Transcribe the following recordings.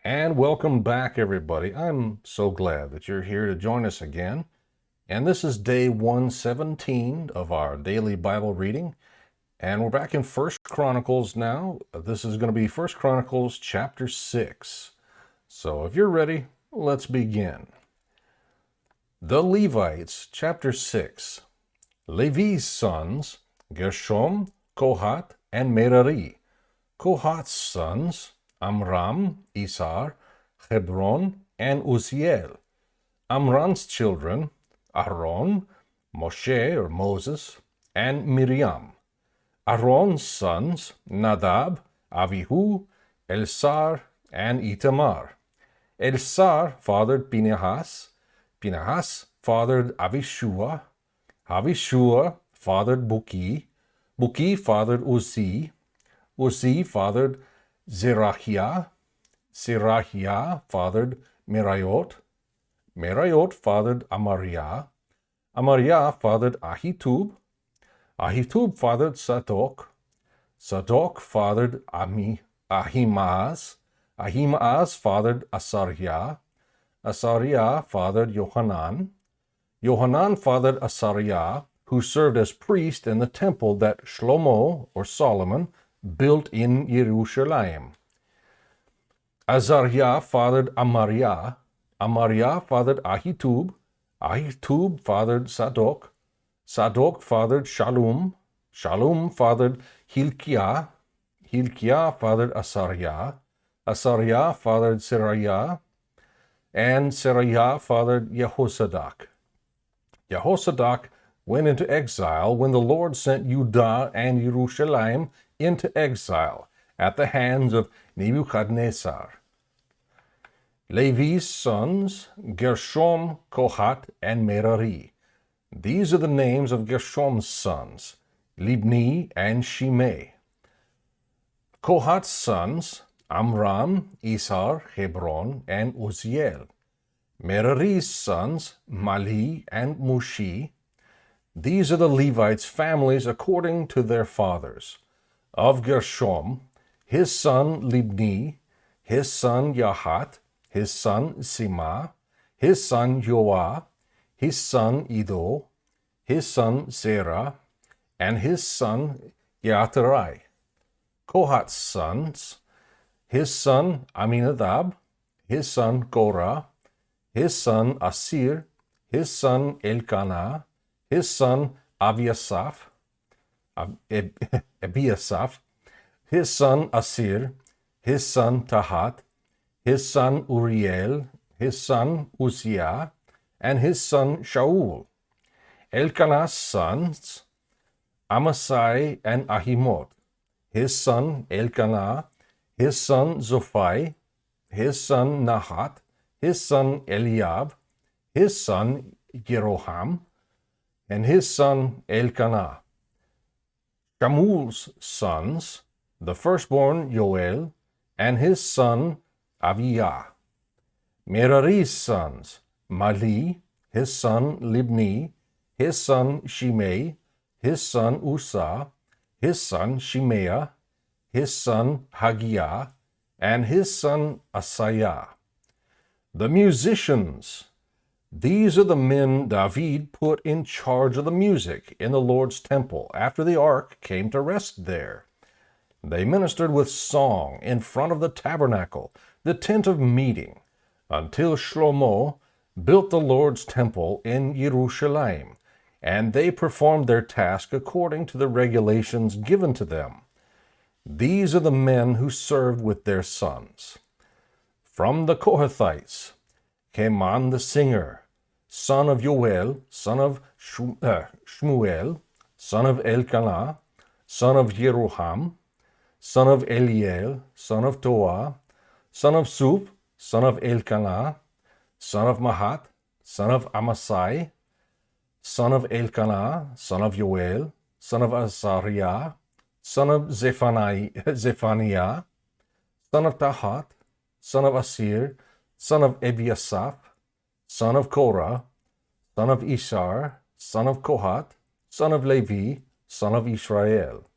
And welcome back, everybody. I'm so glad that you're here to join us again. And this is day 117 of our daily Bible reading. And we're back in First Chronicles now. This is going to be First Chronicles chapter 6. So if you're ready, let's begin. The Levites, chapter 6. Levi's sons, Gershom, Kohath, and Merari. Kohath's sons, Amram, Isar, Hebron, and Uzziel. Amram's children, Aaron, Moshe or Moses, and Miriam. Aaron's sons, Nadab, Avihu, Elsar, and Itamar. Elsar fathered Phinehas. Phinehas fathered Avishua. Avishua fathered Buki. Buki fathered Uzzi. Uzzi fathered Zerahiah. Zerahiah fathered Meraiot. Meraiot fathered Amariah. Amariah fathered Ahitub. Ahitub fathered Zadok. Zadok fathered Ahimaaz. Ahimaaz fathered Asariah. Asariah fathered Yohanan. Yohanan fathered Asariah, who served as priest in the temple that Shlomo or Solomon built in Jerusalem. Azariah fathered Amariah. Amariah fathered Ahitub. Ahitub fathered Zadok. Zadok fathered Shallum. Shallum fathered Hilkiah. Hilkiah fathered Asariah. Asariah fathered Seraiah. And Seraiah fathered Jehozadak. Jehozadak went into exile when the Lord sent Judah and Jerusalem into exile at the hands of Nebuchadnezzar. Levi's sons, Gershom, Kohath, and Merari. These are the names of Gershom's sons, Libni and Shimei. Kohath's sons, Amram, Isar, Hebron, and Uzziel. Merari's sons, Mali and Mushi. These are the Levites' families according to their fathers. Of Gershom, his son Libni, his son Yahat, his son Sima, his son Joah, his son Iddo, his son Zerah, and his son Yaterai. Kohath's sons, his son Aminadab, his son Korah, his son Asir, his son Elkanah, his son Abiasaph, his son Asir, his son Tahat, his son Uriel, his son Uzziah, and his son Shaul. Elkanah's sons, Amasai and Ahimot, his son Elkanah, his son Zophai, his son Nahat, his son Eliab, his son Jeroham, and his son Elkanah. Shammul's sons, the firstborn Joel, and his son Abiyah. Merari's sons, Mali, his son Libni, his son Shimei, his son Usa, his son Shimeah, his son Hagiah, and his son Asaiah. The musicians. These are the men David put in charge of the music in the Lord's temple after the ark came to rest there. They ministered with song in front of the tabernacle, the tent of meeting, until Shlomo built the Lord's temple in Jerusalem, and they performed their task according to the regulations given to them. These are the men who served with their sons. From the Kohathites, Heman the singer, son of Joel, son of Shmuel, son of Elkanah, son of Jeroham, son of Eliel, son of Toah, son of Sup, son of Elkanah, son of Mahat, son of Amasai, son of Elkanah, son of Joel, son of Azariah, son of Zephaniah, son of Tahat, son of Asir, son of Ebiasaph, son of Korah, son of Ishar, son of Kohath, son of Levi, son of Israel.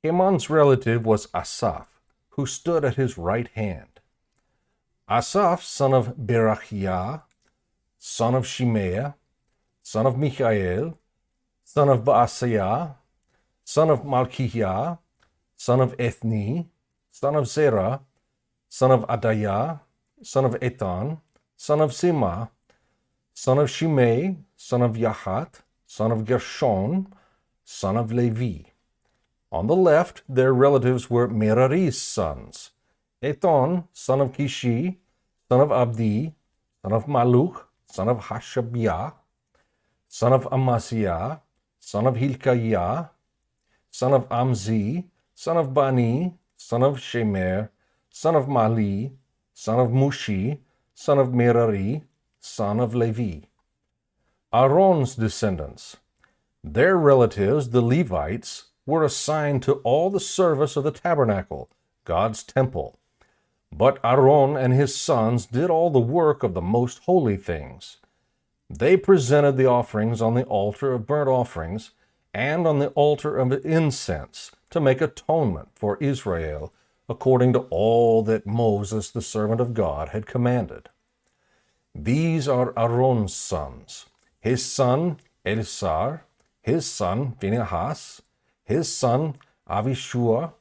Heman's relative was Asaph, who stood at his right hand. Asaph, son of Berachiah, son of Shimea, son of Michael, son of Baaseiah, son of Malchiah, son of Ethni, son of Zerah, son of Adaiah, son of Etan, son of Sima, son of Shimei, son of Yahat, son of Gershon, son of Levi. On the left, their relatives were Merari's sons: Etan, son of Kishi, son of Abdi, son of Maluk, son of Hashabiah, son of Amasiah, son of Hilkiah, son of Amzi, son of Bani, son of Shemer, son of Mali, son of Mushi, son of Merari, son of Levi. Aaron's descendants. Their relatives, the Levites, were assigned to all the service of the tabernacle, God's temple. But Aaron and his sons did all the work of the most holy things. They presented the offerings on the altar of burnt offerings and on the altar of incense to make atonement for Israel, according to all that Moses, the servant of God, had commanded. These are Aaron's sons: his son Eleazar, his son Phinehas, his son Avishua,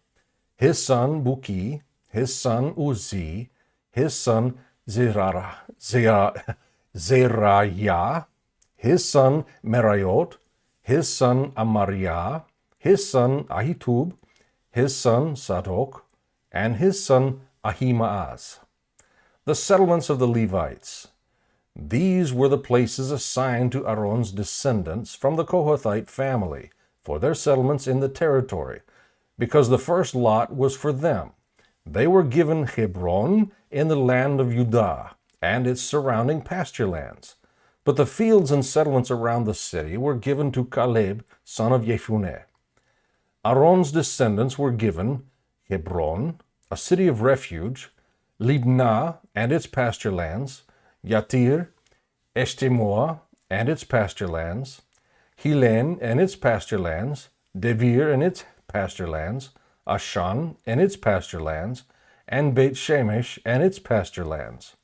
his son Buki, his son Uzi, his son Zeriah, his son Meraiot, his son Amariah, his son Ahitub, his son Zadok, and his son Ahimaaz. The settlements of the Levites. These were the places assigned to Aaron's descendants from the Kohathite family for their settlements in the territory, because the first lot was for them. They were given Hebron in the land of Judah and its surrounding pasture lands. But the fields and settlements around the city were given to Caleb, son of Jephunneh. Aaron's descendants were given Hebron, a city of refuge, Libnah and its pasture lands, Yatir, Eshtemoa and its pasture lands, Hilen and its pasture lands, Devir and its pasture lands, Ashan and its pasture lands, and Beit Shemesh and its pasture lands.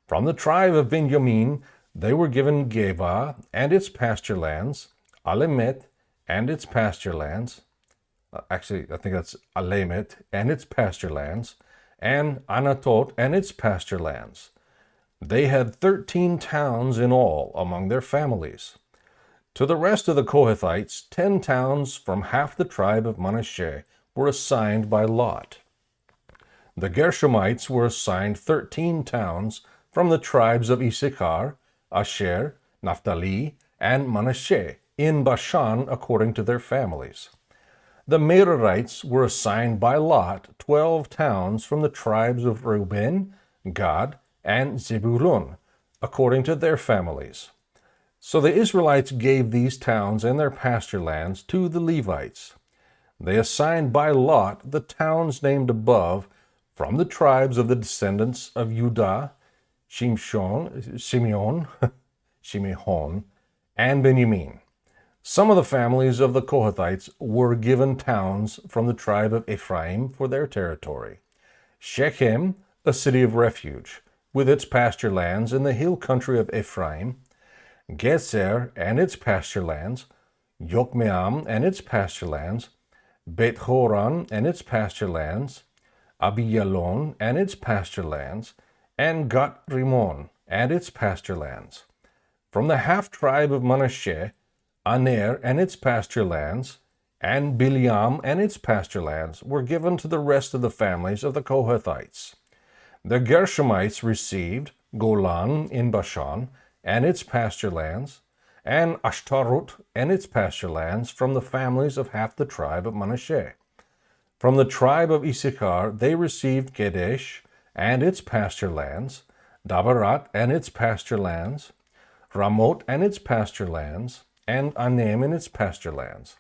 From the tribe of Benjamin, they were given Geba and its pasture lands, Alemet and its pasture lands, I think that's Alemet and its pasture lands, and Anatot and its pasture lands. They had 13 towns in all among their families. To the rest of the Kohathites, 10 towns from half the tribe of Manasseh were assigned by lot. The Gershomites were assigned 13 towns from the tribes of Issachar, Asher, Naphtali, and Manasseh in Bashan according to their families. The Merarites were assigned by lot 12 towns from the tribes of Reuben, Gad, and Zebulun according to their families. So the Israelites gave these towns and their pasture lands to the Levites. They assigned by lot the towns named above from the tribes of the descendants of Judah, Simeon, and Benjamin. Some of the families of the Kohathites were given towns from the tribe of Ephraim for their territory. Shechem, a city of refuge, with its pasture lands in the hill country of Ephraim, Gezer and its pasture lands, Yokmeam and its pasture lands, Beth Horon and its pasture lands, Abiyalon and its pasture lands, and Gat Rimmon and its pasture lands. From the half-tribe of Manasseh, Aner and its pasture lands, and Bileam and its pasture lands were given to the rest of the families of the Kohathites. The Gershomites received Golan in Bashan and its pasture lands, and Ashtarot and its pasture lands from the families of half the tribe of Manasseh. From the tribe of Issachar they received Kedesh and its pasture lands, Dabarat and its pasture lands, Ramoth and its pasture lands, and Anem and its pasture lands.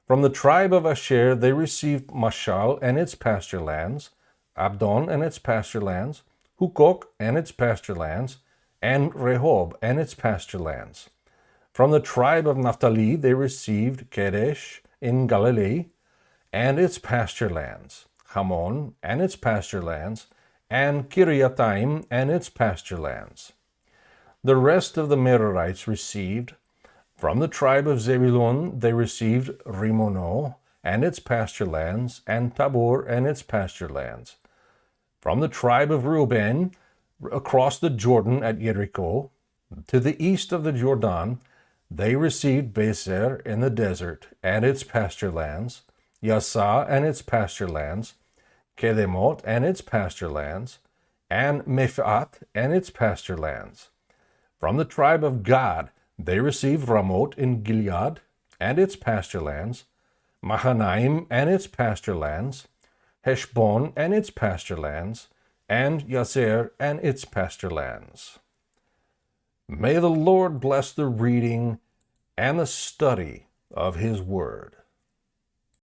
From the tribe of Asher they received Mashal and its pasture lands, Abdon and its pasture lands, Hukok and its pasture lands, and Rehob and its pasture lands. From the tribe of Naphtali they received Kedesh in Galilee and its pasture lands, Hamon and its pasture lands, and Kiriathaim and its pasture lands. The rest of the Merarites received, from the tribe of Zebulun they received Rimono and its pasture lands, and Tabor and its pasture lands. From the tribe of Reuben, across the Jordan at Jericho, to the east of the Jordan, they received Bezer in the desert and its pasture lands, Yasah and its pasture lands, Kedemoth and its pasture lands, and Mephaath and its pasture lands. From the tribe of Gad, they received Ramoth in Gilead and its pasture lands, Mahanaim and its pasture lands, Heshbon and its pasture lands, and Yazer and its pasture lands. May the Lord bless the reading and the study of His Word.